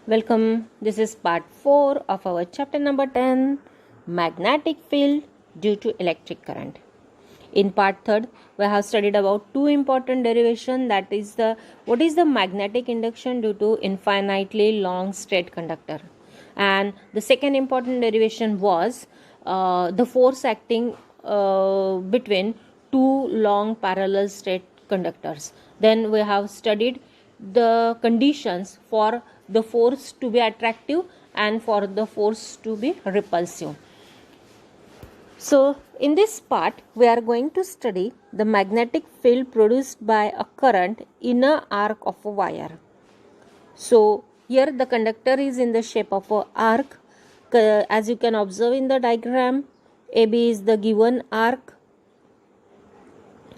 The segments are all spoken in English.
Welcome. This is part 4 of our chapter number 10, magnetic field due to electric current. In part 3, we have studied about two important derivation, that is the what is the magnetic induction due to infinitely long straight conductor, and the second important derivation was the force acting between two long parallel straight conductors. Then we have studied the conditions for the force to be attractive and for the force to be repulsive. So, in this part, we are going to study the magnetic field produced by a current in an arc of a wire. So, here the conductor is in the shape of an arc. As you can observe in the diagram, AB is the given arc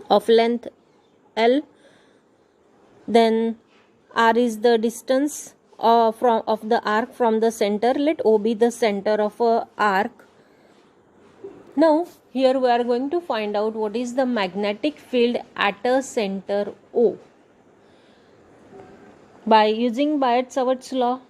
of length L. Then R is the distance of the arc from the center. Let O be the center of a arc. Now here we are going to find out what is the magnetic field at a center O. By using Biot-Savart's law,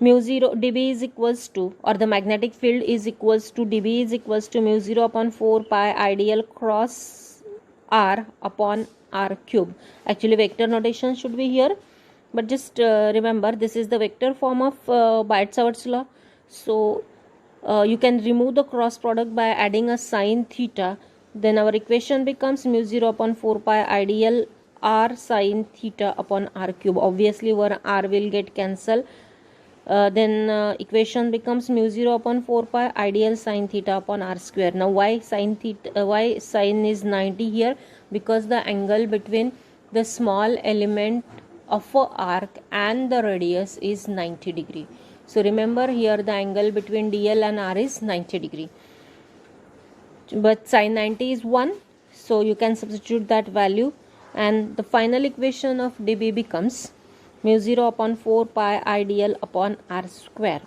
mu 0 dB is equals to, or the magnetic field is equals to, dB is equals to mu 0 upon 4 pi ideal cross R upon R cube. Actually vector notation should be here, but just remember this is the vector form of Biot-Savart's law. So you can remove the cross product by adding a sine theta. Then our equation becomes mu 0 upon 4 pi ideal R sine theta upon R cube. Obviously our R will get cancelled. Then equation becomes mu 0 upon 4 pi ideal sine theta upon R square. Now why sine theta? Why sine is 90 here? Because the angle between the small element of a arc and the radius is 90 degree. So remember here the angle between DL and R is 90 degree. But sine 90 is 1. So you can substitute that value and the final equation of dB becomes mu 0 upon 4 pi ideal upon R square.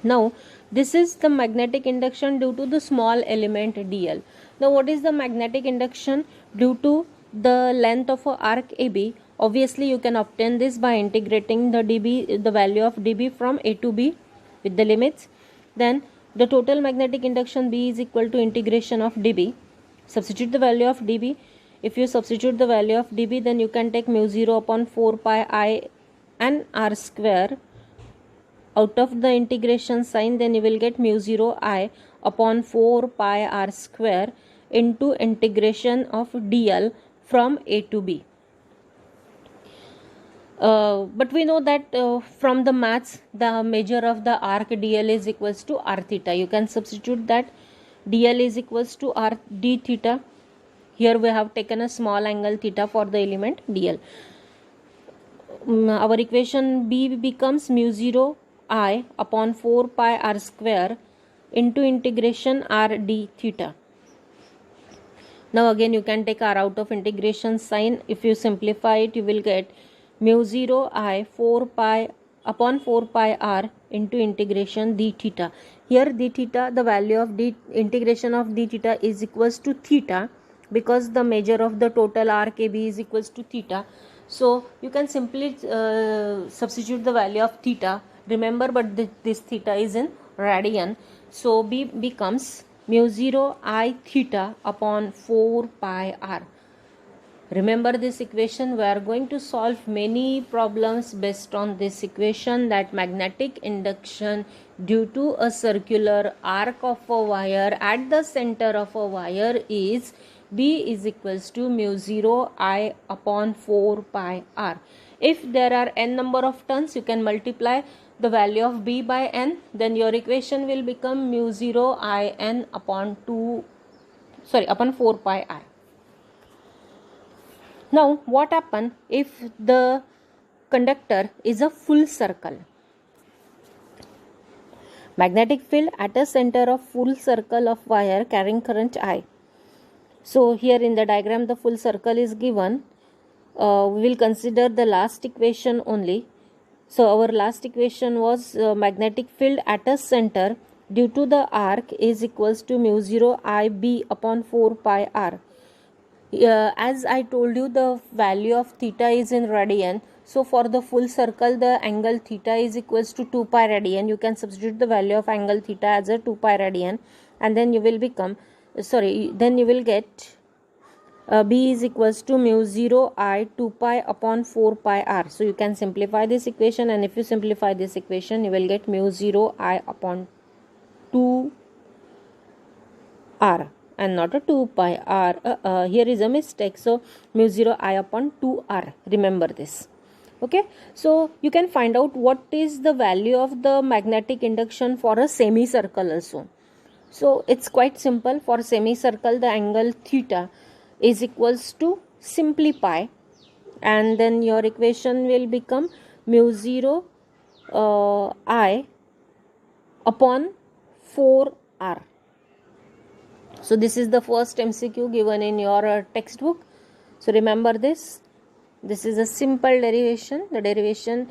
Now this is the magnetic induction due to the small element dl. Now what is the magnetic induction due to the length of a arc AB? Obviously you can obtain this by integrating the value of dB from A to B with the limits. Then the total magnetic induction B is equal to integration of dB. Substitute the value of dB. If you substitute the value of dB, then you can take mu 0 upon 4 pi I and R square out of the integration sign. Then you will get mu 0 I upon 4 pi R square into integration of dl from A to B. But we know that from the maths the measure of the arc dl is equals to r theta. You can substitute that dl is equals to r d theta. Here we have taken a small angle theta for the element dl. Our equation B becomes mu 0 I upon 4 pi r square into integration r d theta. Now again you can take r out of integration sign. If you simplify it, you will get mu 0 I 4 pi upon 4 pi r into integration d theta. Here d theta, the value of d integration of d theta is equals to theta, because the measure of the total arc AB is equals to theta. So you can simply substitute the value of theta. Remember, but this theta is in radian. So B becomes mu 0 I theta upon 4 pi r. Remember this equation. We are going to solve many problems based on this equation, that magnetic induction due to a circular arc of a wire at the center of a wire is B is equals to mu 0 I upon 4 pi r. If there are n number of turns, you can multiply the value of B by n. Then your equation will become mu 0 I n upon 4 pi r. Now what happens if the conductor is a full circle? Magnetic field at a center of full circle of wire carrying current I. So here in the diagram the full circle is given. We will consider the last equation only. So our last equation was magnetic field at a center due to the arc is equals to mu 0 I B upon 4 pi r. As I told you, the value of theta is in radian. So for the full circle, the angle theta is equals to 2 pi radian. You can substitute the value of angle theta as a 2 pi radian, and then you will get B is equals to mu 0 I 2 pi upon 4 pi r. So you can simplify this equation, and if you simplify this equation, you will get mu 0 I upon 2 r and not a 2 pi r. Here is a mistake. So mu 0 I upon 2 r. Remember this. Okay. So you can find out what is the value of the magnetic induction for a semicircle also. So it's quite simple. For semicircle, the angle theta is equals to simply pi, and then your equation will become mu 0 I upon 4r. So this is the first MCQ given in your textbook. So remember this. This is a simple derivation. The derivation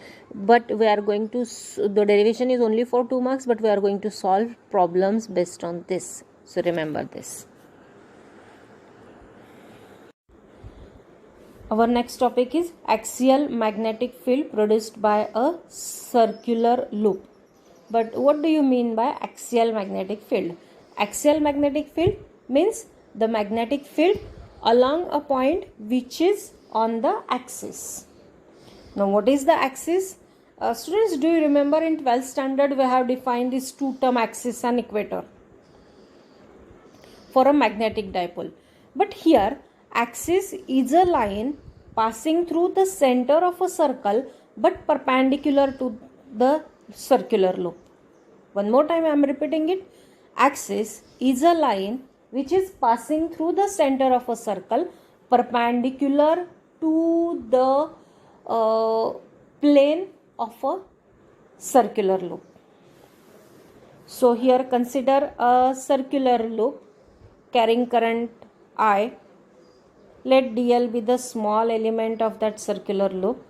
is only for 2 marks, but we are going to solve problems based on this. So remember this. Our next topic is axial magnetic field produced by a circular loop. But what do you mean by axial magnetic field? Axial magnetic field means the magnetic field along a point which is on the axis. Now what is the axis? Students, do you remember in 12th standard we have defined this two-term axis and equator for a magnetic dipole. But here axis is a line passing through the center of a circle but perpendicular to the circular loop. One more time I am repeating it. Axis is a line which is passing through the center of a circle perpendicular to the plane of a circular loop. So here consider a circular loop carrying current I. Let dl be the small element of that circular loop.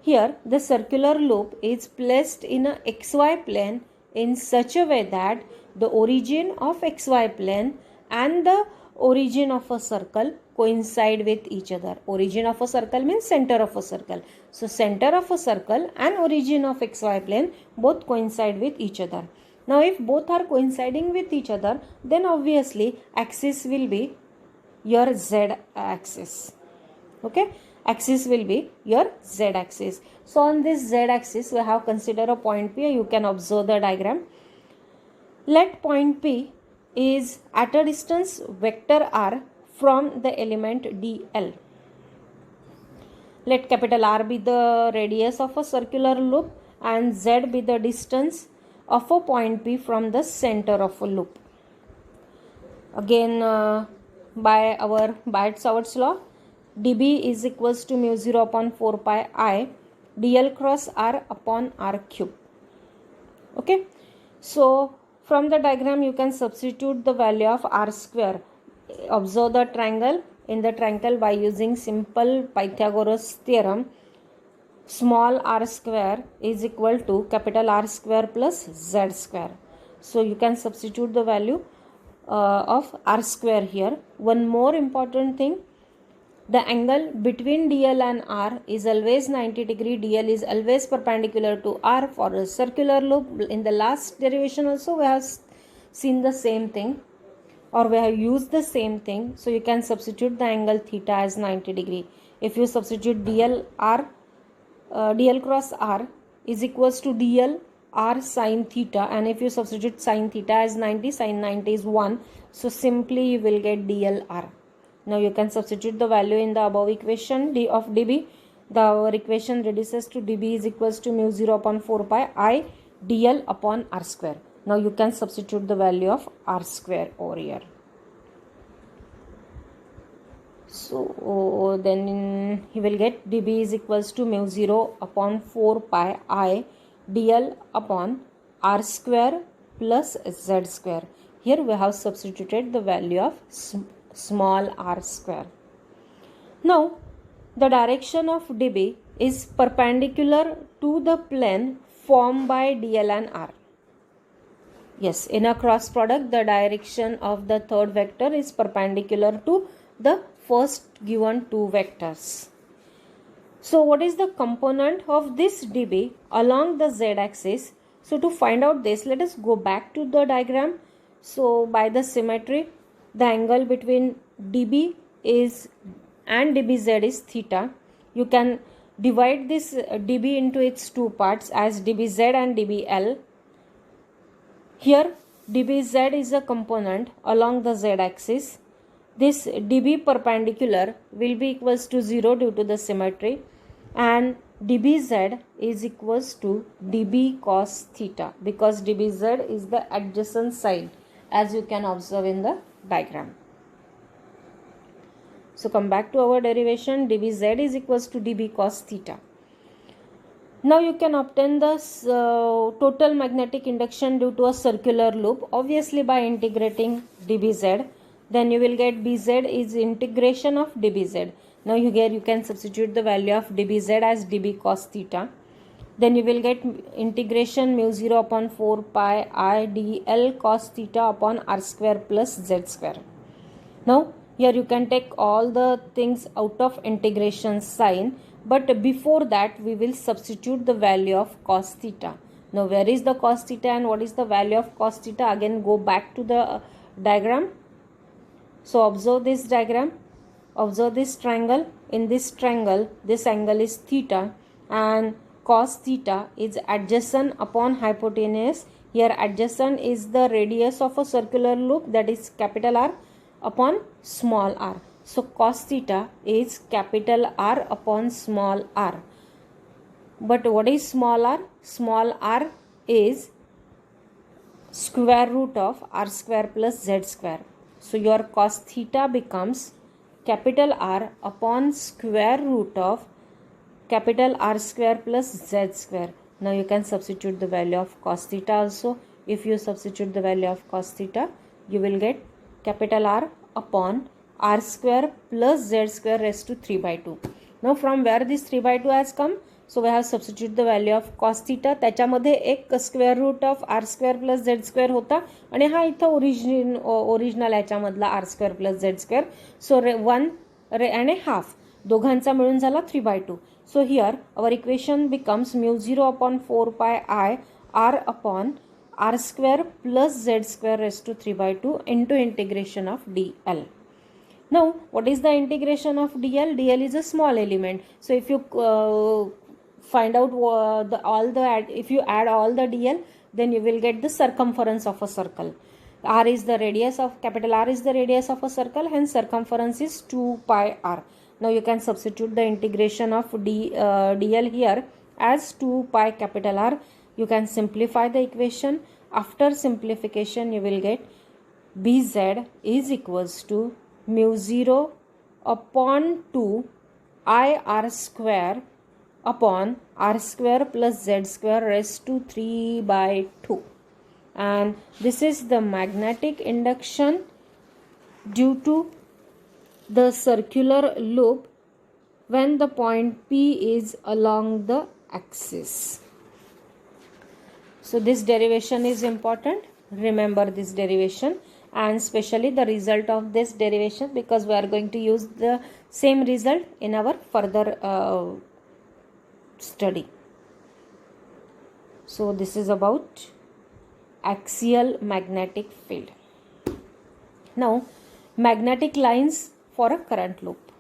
Here the circular loop is placed in a xy plane in such a way that the origin of xy plane and the origin of a circle coincide with each other. Origin of a circle means center of a circle. So center of a circle and origin of xy plane both coincide with each other. Now if both are coinciding with each other, then obviously axis will be your z axis. Okay, axis will be your z axis. So on this z axis we have considered a point P. You can observe the diagram. Let point P is at a distance vector r from the element dl. Let capital R be the radius of a circular loop and z be the distance of a point P from the center of a loop. Again, by Biot-Savart's law, dB is equals to mu 0 upon 4 pi I dl cross r upon r cube. Okay, so from the diagram you can substitute the value of r square. Observe the triangle. In the triangle, by using simple Pythagoras theorem, small r square is equal to capital R square plus z square. So you can substitute the value of r square here. One more important thing, the angle between dl and r is always 90 degree. dl is always perpendicular to r for a circular loop. In the last derivation also we have seen the same thing, or we have used the same thing. So you can substitute the angle theta as 90 degree. If you substitute dl cross r is equals to dl r sin theta, and if you substitute sin theta as 90, sin 90 is 1, so simply you will get dl r. Now you can substitute the value in the above equation d of dB. Our equation reduces to dB is equals to mu 0 upon 4 pi I dl upon r square. Now you can substitute the value of r square over here. So then you will get dB is equals to mu 0 upon 4 pi I dl upon r square plus z square. Here we have substituted the value of small r square. Now the direction of dB is perpendicular to the plane formed by dl and r. Yes, in a cross product, the direction of the third vector is perpendicular to the first given two vectors. So what is the component of this dB along the z-axis? So to find out this, let us go back to the diagram. So by the symmetry, the angle between dB is and dBz is theta. You can divide this dB into its two parts as dBz and dBl. Here dBz is a component along the z-axis. This dB perpendicular will be equals to 0 due to the symmetry, and dBz is equals to dB cos theta because dBz is the adjacent side, as you can observe in the diagram. So come back to our derivation. dBz is equals to dB cos theta. Now you can obtain the total magnetic induction due to a circular loop, obviously by integrating dBz. Then you will get Bz is integration of dBz. Now here you can substitute the value of dBz as dB cos theta. Then you will get integration mu 0 upon 4 pi I dl cos theta upon r square plus z square. Now here you can take all the things out of integration sign, but before that we will substitute the value of cos theta. Now where is the cos theta and what is the value of cos theta? Again go back to the diagram. So observe this diagram, observe this triangle. In this triangle, this angle is theta and cos theta is adjacent upon hypotenuse. Here adjacent is the radius of a circular loop, that is capital R upon small r. So cos theta is capital R upon small r. But what is small r? Small r is square root of r square plus z square. So your cos theta becomes capital R upon square root of capital R square plus z square. Now you can substitute the value of cos theta also. If you substitute the value of cos theta, you will get capital R upon r square plus z square raised to 3 by 2. Now from where this 3 by 2 has come? So we have substitute the value of cos theta. त्याच्यामध्ये एक square root of R square plus Z square होता आणि हा इथं original याच्यामधला R square plus Z square. So 1 आणि half दोघांचा मिळून झाला 3 by 2. So here our equation becomes mu 0 upon 4 pi I R upon R square plus Z square raise to 3 by 2 into integration of D L. Now what is the integration of dl? dl is a small element. So if you find out if you add all the dl, then you will get the circumference of a circle. R is the radius of capital R is the radius of a circle, hence circumference is 2 pi r. Now you can substitute the integration of dl here as 2 pi capital R. You can simplify the equation. After simplification you will get Bz is equals to mu 0 upon 2 I r square upon r square plus z square raised to 3 by 2. And this is the magnetic induction due to the circular loop when the point P is along the axis. So this derivation is important. Remember this derivation and especially the result of this derivation, because we are going to use the same result in our further study. So this is about axial magnetic field. Now magnetic lines for a current loop.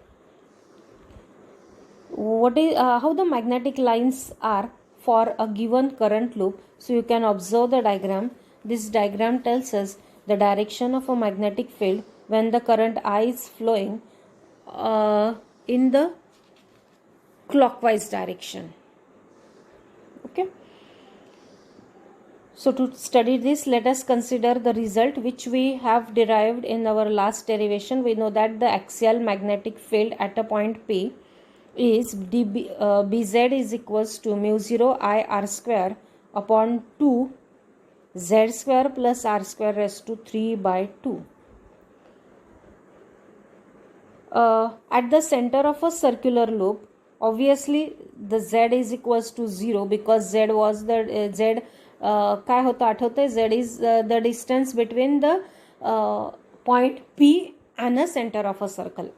What is how the magnetic lines are for a given current loop? So you can observe the diagram. This diagram tells us the direction of a magnetic field when the current I is flowing in the clockwise direction. Okay. So to study this, let us consider the result which we have derived in our last derivation. We know that the axial magnetic field at a point P is Bz is equals to mu 0 I r square upon 2 z square plus r square raised to 3 by 2. At the center of a circular loop, obviously the z is equals to 0 because z was the काय होतं आठवतंय? Z is the distance between the point P and a center of a circle.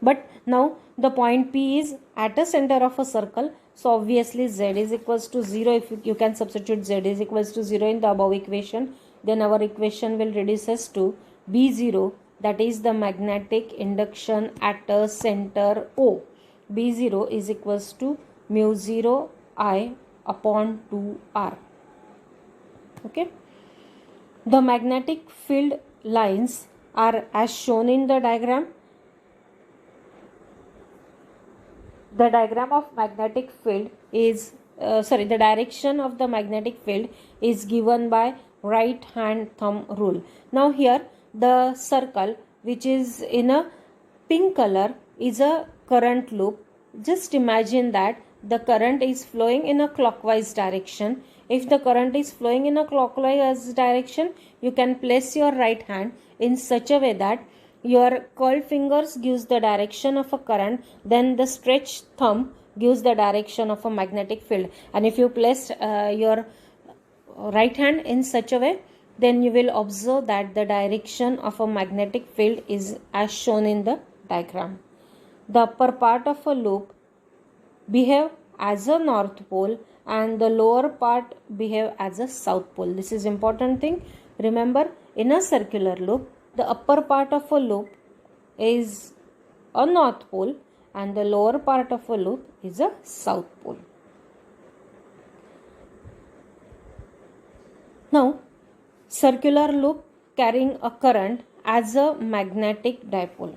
But now the point P is at a center of a circle, so obviously Z is equals to 0. If you can substitute Z is equals to 0 in the above equation, then our equation will reduces to B0, that is the magnetic induction at a center O. B0 is equals to mu 0 I upon 2R. Okay. The magnetic field lines are as shown in the diagram. The diagram of magnetic field is the direction of the magnetic field is given by right hand thumb rule. Now here the circle which is in a pink color is a current loop. Just imagine that the current is flowing in a clockwise direction. If the current is flowing in a clockwise direction, you can place your right hand in such a way that your curled fingers gives the direction of a current, then the stretched thumb gives the direction of a magnetic field. And if you place your right hand in such a way, then you will observe that the direction of a magnetic field is as shown in the diagram. The upper part of a loop behave as a north pole and the lower part behave as a south pole. This is important thing. Remember, in a circular loop, the upper part of a loop is a north pole and the lower part of a loop is a south pole. Now, circular loop carrying a current as a magnetic dipole.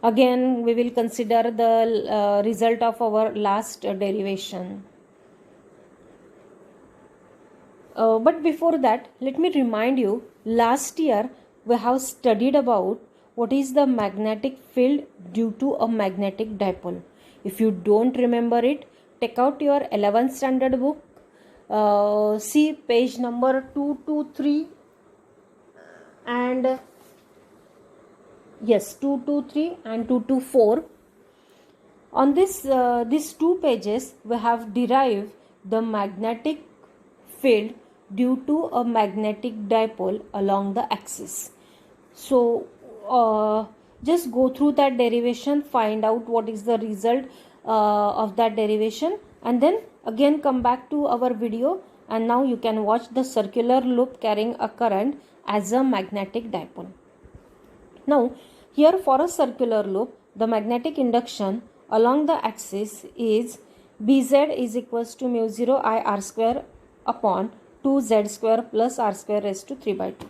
Again, we will consider the result of our last derivation. But before that, let me remind you, last year we have studied about what is the magnetic field due to a magnetic dipole. If you don't remember it, take out your 11th standard book, see page number 223 and 223 and 224. On these two pages we have derived the magnetic field due to a magnetic dipole along the axis. So just go through that derivation, find out what is the result of that derivation, and then again come back to our video, and now you can watch the circular loop carrying a current as a magnetic dipole. Now here for a circular loop, the magnetic induction along the axis is Bz is equals to mu 0 I r square upon 2z square plus r square raised to 3 by 2.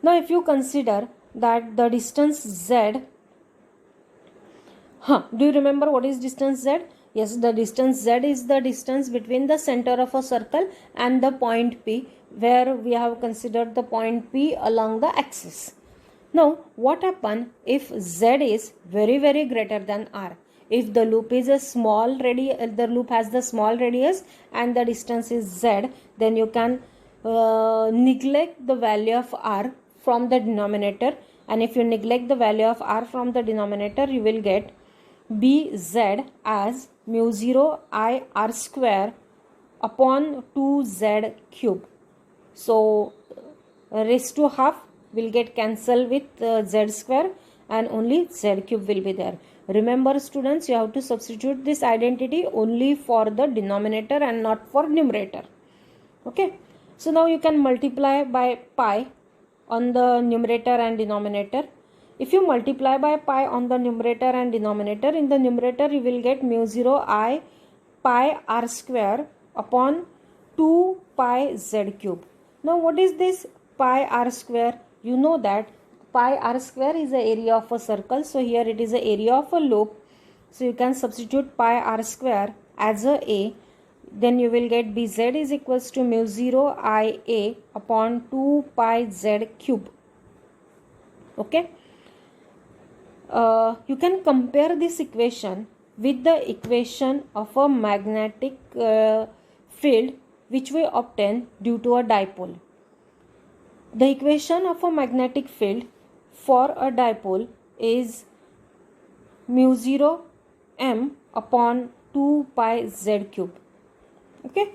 Now if you consider that the distance z, do you remember what is distance z? Yes, the distance z is the distance between the center of a circle and the point P, where we have considered the point P along the axis. Now what happens if z is very greater than r? If the loop is a small radius, the loop has the small radius and the distance is z, then you can neglect the value of r from the denominator, and if you neglect the value of r from the denominator, you will get Bz as mu 0 I r square upon 2z cube. So raised to half will get cancelled with z square and only z cube will be there. Remember students, you have to substitute this identity only for the denominator and not for numerator. Okay. So now you can multiply by pi on the numerator and denominator. If you multiply by pi on the numerator and denominator, in the numerator you will get mu 0 I pi r square upon 2 pi z cube. Now what is this pi r square? You know that pi r square is the area of a circle, so here it is the area of a loop. So you can substitute pi r square as a, then you will get Bz is equals to mu 0 I a upon 2 pi z cube. Okay. You can compare this equation with the equation of a magnetic field which we obtain due to a dipole. The equation of a magnetic field for a dipole is mu 0 m upon 2 pi z cube. Okay.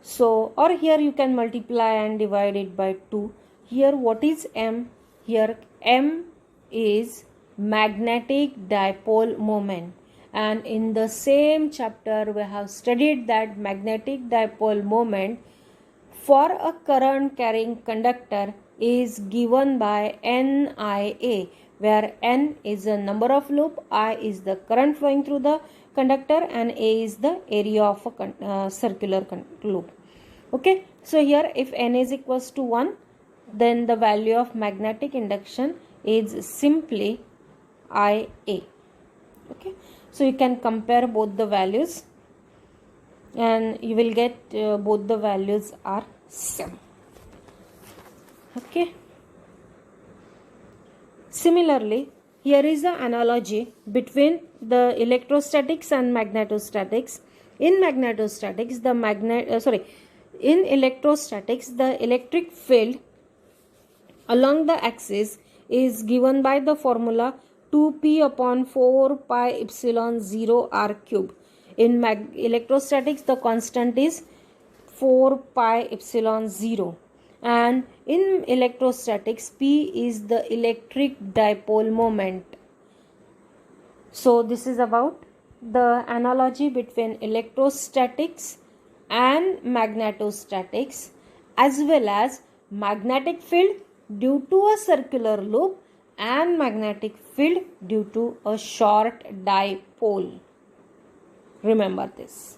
So, or here you can multiply and divide it by 2. Here what is M? Here M is magnetic dipole moment, and in the same chapter we have studied that magnetic dipole moment for a current carrying conductor is given by NIA, where N is the number of loop, I is the current flowing through the conductor, and A is the area of a circular loop. Okay, so here if N is equals to 1, then the value of magnetic induction is simply IA. Okay, so you can compare both the values and you will get both the values are same. Okay, similarly here is the analogy between the electrostatics and magnetostatics. In magnetostatics in electrostatics the electric field along the axis is given by the formula 2p upon 4 pi epsilon 0 r cube. In electrostatics the constant is 4 pi epsilon 0, and in electrostatics P is the electric dipole moment. So this is about the analogy between electrostatics and magnetostatics, as well as magnetic field due to a circular loop and magnetic field due to a short dipole. Remember this.